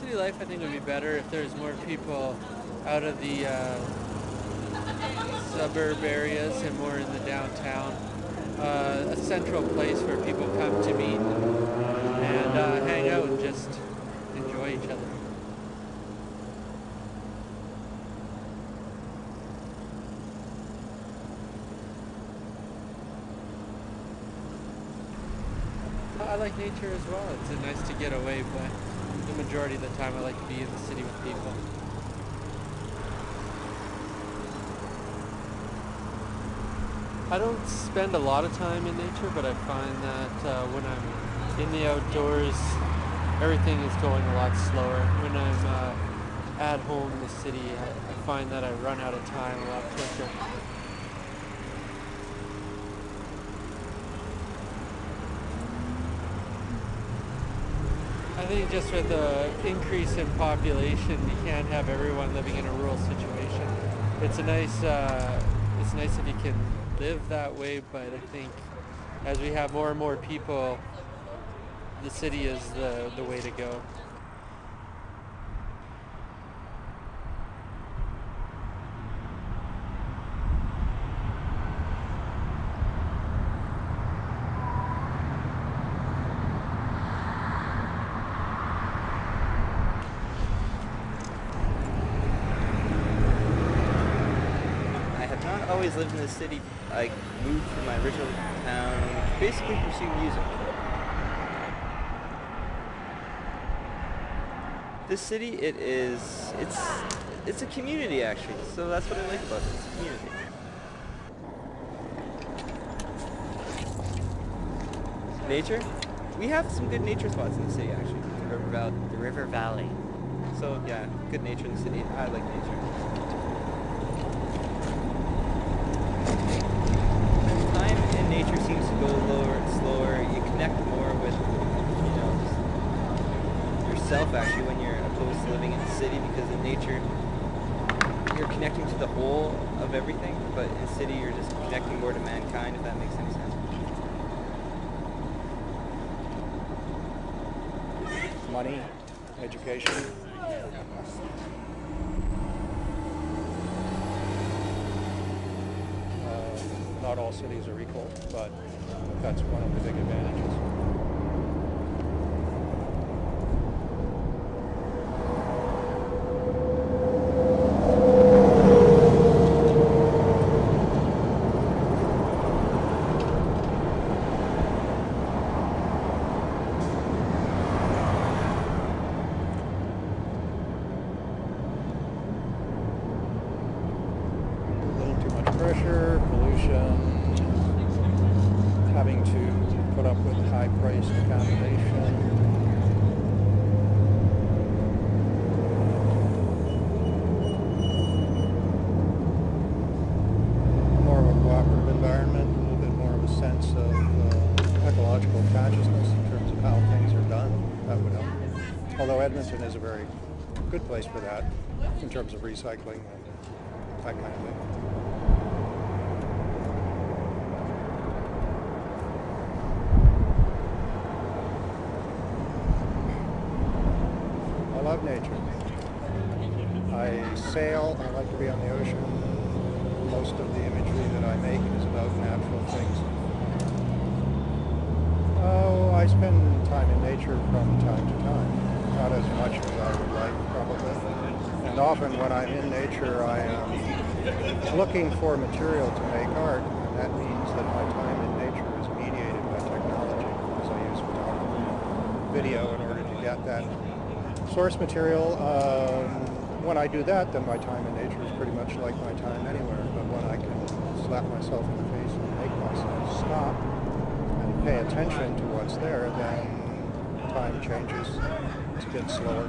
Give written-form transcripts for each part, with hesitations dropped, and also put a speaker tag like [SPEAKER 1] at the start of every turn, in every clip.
[SPEAKER 1] City life, I think, would be better if there's more people out of the suburb areas and more in the downtown. A central place where people come to meet and hang out and just enjoy each other. I like nature as well. It's nice to get away, but the majority of the time I like to be in the city with people. I don't spend a lot of time in nature, but I find that when I'm in the outdoors, everything is going a lot slower. When I'm at home in the city, I find that I run out of time a lot quicker. I think just with the increase in population, you can't have everyone living in a rural situation. It's nice if you can live that way, but I think as we have more and more people, the city is the way to go.
[SPEAKER 2] Always lived in the city. I moved from my original town, basically pursue music. This city, it's a community actually, so that's what I like about it. It's a community. Nature? We have some good nature spots in the city actually. The River Valley. So yeah, good nature in the city. I like nature. Nature seems to go lower and slower. You connect more with, just yourself actually when you're opposed to living in the city, because in nature you're connecting to the whole of everything, but in the city you're just connecting more to mankind, if that makes any sense.
[SPEAKER 3] Money, education. Not all cities are equal, but that's one of the big advantages. A little too much pressure, pollution, having to put up with high-priced accommodation. More of a cooperative environment, a little bit more of a sense of ecological consciousness in terms of how things are done. That would help. Although Edmonton is a very good place for that in terms of recycling and that kind of thing. I love nature. I sail, I like to be on the ocean. Most of the imagery that I make is about natural things. Oh, I spend time in nature from time to time. Not as much as I would like, probably. And often when I'm in nature, I am looking for material to make art, and that means that my time in nature is mediated by technology, because I use photography and video in order to get that source material. When I do that, then my time in nature is pretty much like my time anywhere. But when I can slap myself in the face and make myself stop and pay attention to what's there, then time changes. It's a bit slower.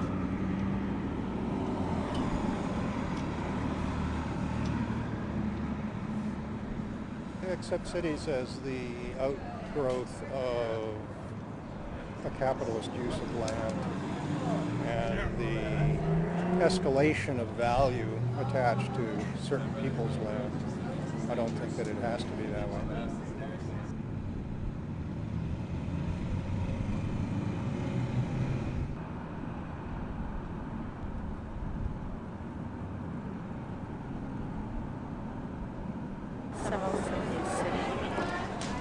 [SPEAKER 3] I accept cities as the outgrowth of a capitalist use of land and the escalation of value attached to certain people's land. I don't think that it has to be that way.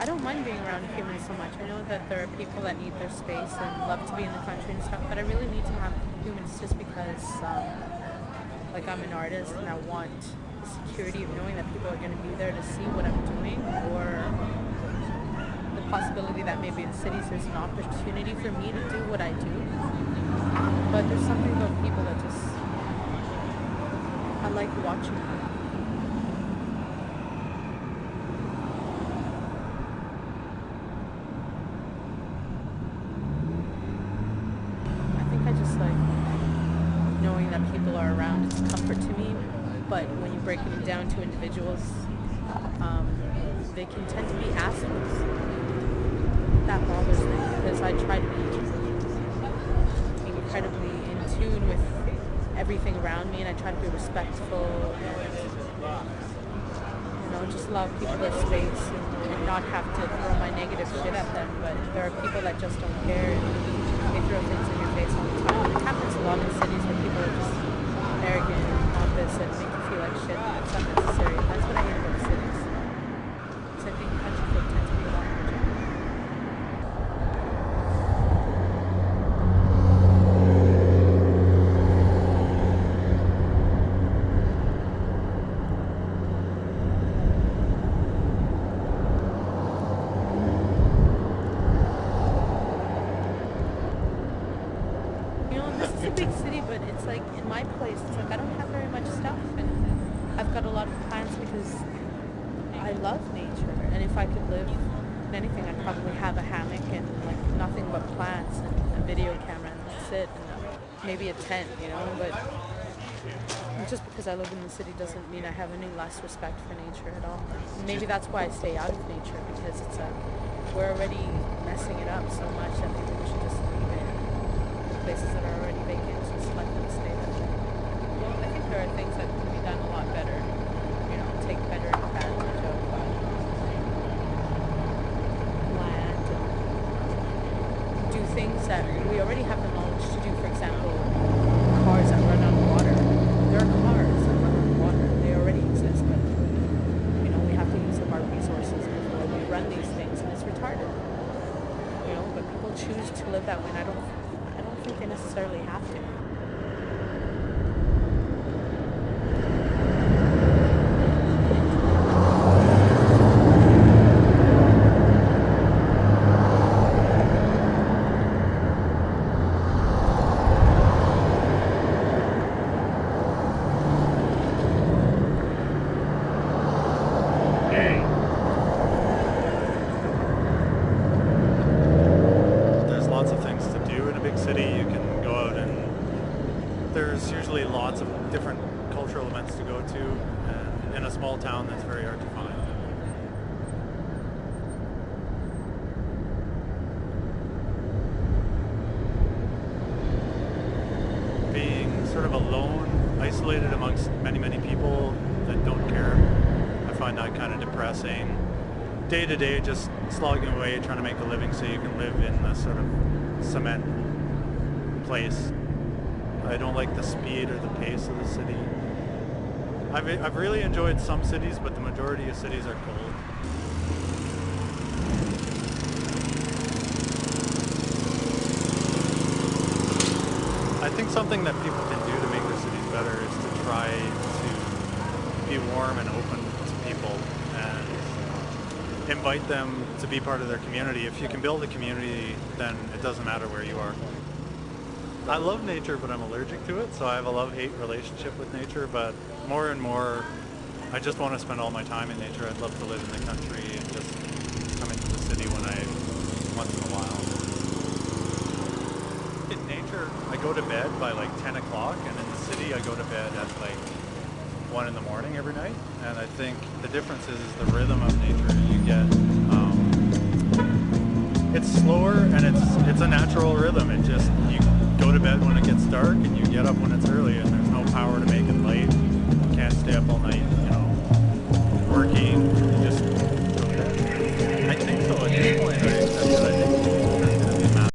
[SPEAKER 4] I don't mind being around humans so much. I know that there are people that need their space and love to be in the country and stuff, but I really need to have humans just because, like, I'm an artist and I want the security of knowing that people are going to be there to see what I'm doing, or the possibility that maybe in cities there's an opportunity for me to do what I do. But there's something about people that just, I like watching them. I just like knowing that people are around is comfort to me, but when you break it down to individuals, they can tend to be assholes. That bothers me because I try to be incredibly in tune with everything around me, and I try to be respectful and, just allow people their space and not have to throw my negative shit at them. But there are people that just don't care and they throw things in your face all the time. It happens a lot in cities where people are just arrogant and pompous and make you feel like shit. It's unnecessary. That's what I hate about cities. Because I think country folk tend to be a lot more genuine. This is a big city, but it's like in my place, it's like I don't have very much stuff, and I've got a lot of plants because I love nature. And if I could live in anything, I'd probably have a hammock and like nothing but plants and a video camera, and that's it, and maybe a tent, But just because I live in the city doesn't mean I have any less respect for nature at all. Maybe that's why I stay out of nature, because it's we're already messing it up so much that maybe we should just leave it. Places that are already vacant, just let them stay there. Well, I think there are things that can be done a lot better. Take better advantage of land and do things that we already have the knowledge to do. For example, cars that run on water. There are cars that run on water. They already exist, but we have to use up our resources before we run these things, and it's retarded. But people choose to live that way, and I don't think they necessarily have to.
[SPEAKER 5] There's usually lots of different cultural events to go to, and in a small town that's very hard to find. Being sort of alone, isolated amongst many, many people that don't care, I find that kind of depressing. Day to day, just slogging away, trying to make a living so you can live in a sort of cement place. I don't like the speed or the pace of the city. I've really enjoyed some cities, but the majority of cities are cold. I think something that people can do to make their cities better is to try to be warm and open to people and invite them to be part of their community. If you can build a community, then it doesn't matter where you are. I love nature, but I'm allergic to it, so I have a love-hate relationship with nature, but more and more, I just want to spend all my time in nature. I'd love to live in the country and just come into the city once in a while. In nature, I go to bed by like 10 o'clock, and in the city, I go to bed at like 1 in the morning every night, and I think the difference is the rhythm of nature. You get, it's slower, and it's a natural rhythm. It just, you go to bed when it gets dark and you get up when it's early, and there's no power to make it late. You can't stay up all night, working. You just